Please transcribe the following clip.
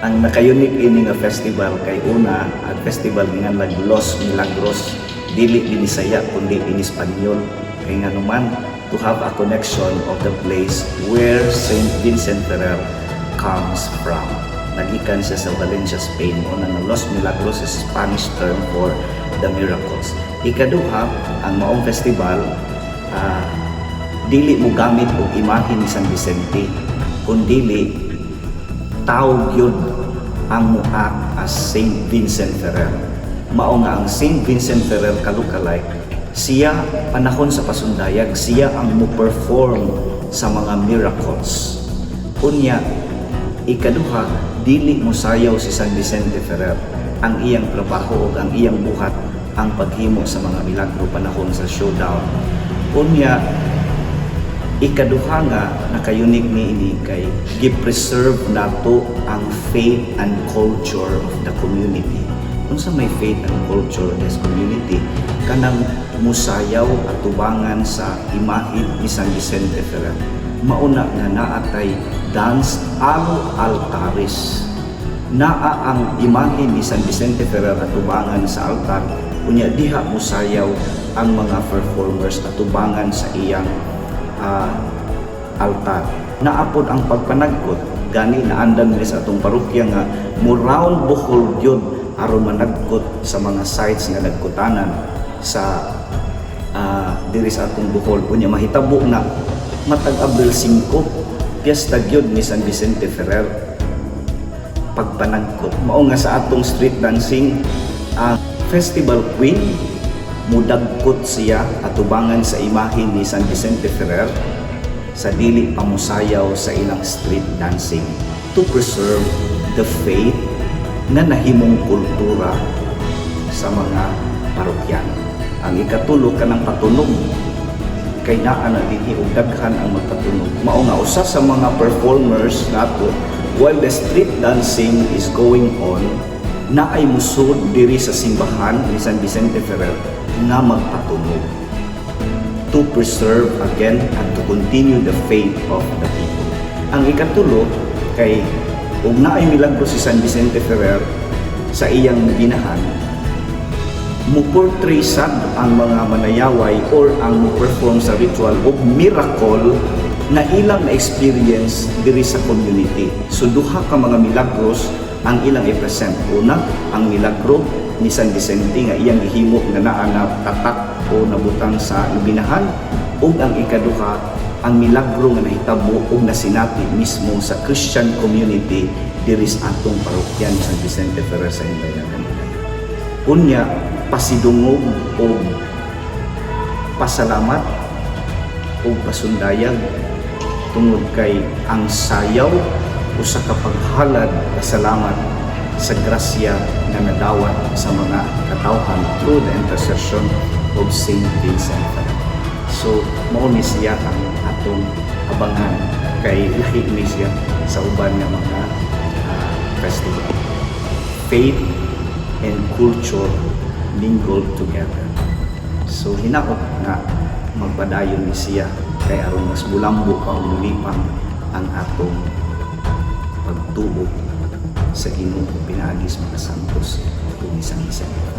Ang naka-unique ini nga festival kay una ang festival nga Los Milagros dili binisaya kundi in Espanyol kay nga naman to have a connection of the place where Saint Vincent Ferrer comes from. Nagikan siya sa Valencia, Spain. Una nga Los Milagros is Spanish term for the miracles. Ikaduha, ang maong festival dili mo gamit og imahe ni San Vicente kundi tawag yun ang muak as Saint Vincent Ferrer. Mao nga ang Saint Vincent Ferrer kalukalay, siya panahon sa pasundayag, siya ang mo-perform sa mga miracles. Unya, ikaduha, dili mo sayaw si San Vicente Ferrer. Ang iyang trabaho o ang iyang buhat ang paghimo sa mga milagro panahon sa showdown. Unya, ikaduha nga naka-unique ni kay gi-preserve nato ang faith and culture of the community. Kung sa may faith and culture of this community, kanang musayaw at tubangan sa imahe ni San Vicente Ferrer. Mauna nga naatay dance alo altares. Naa ang imahe ni San Vicente Ferrer at tubangan sa altar. Unya diha musayaw ang mga performers at tubangan sa iyang altar. Naapod ang pagpanagkot gani naandan ni sa atong parokya nga mo round buhol yun aron managkot sa mga sites nga nagkutanan sa diri sa atong Bohol. Unya mahitabo na matag Abril 5 piyesta gyud ni San Vicente Ferrer pagpanagkot. Mao nga sa atong street dancing ang festival queen mudagkot siya atubangan sa imahe ni San Vicente Ferrer sa dili pamusayaw sa ilang street dancing to preserve the faith na nahimong kultura sa mga parokyano. Ang ikatulo kanang patunog kay naa na dinhi og daghan ang magpatunog. Mao nga usa sa mga performers nato while the street dancing is going on na ay musud diri sa simbahan ni San Vicente Ferrer nga magpatunog to preserve again and to continue the faith of the people. Ang ikatulo kay ug naay milagro si San Vicente Ferrer sa iyang ginahan, mo-portray sad ang mga manayaway or ang mo-perform sa ritual o miracle na ilang na-experience diri sa community. So duha ka mga milagros ang ilang i-present. Una, ang milagro ni San Vicente nga iyang gihimo nga naa na tatak o nabutang sa lubinahan, ug ang ikaduha ang milagro nga nahitabo ug nasinati mismo sa Christian community diri sa atong parokya ni San Vicente Ferrer sa Hindayagan. Unya, pasidungog o pasalamat o pasundayag tungod kay ang sayaw usa ka paghalad pasalamat sa grasya nga nadawat sa mga katawhan through the intercession of Saint Vincent Ferrer. So mao ni siya ang atong abangan kay lahi ni siya sa uban nga mga festival. Faith and culture mingled together. So hinaot nga magpadayon ni siya kay aron mas bulambo pa lumipang ang atong pagtuo sa Ginoo pinaagis mga santos ug San Vicente.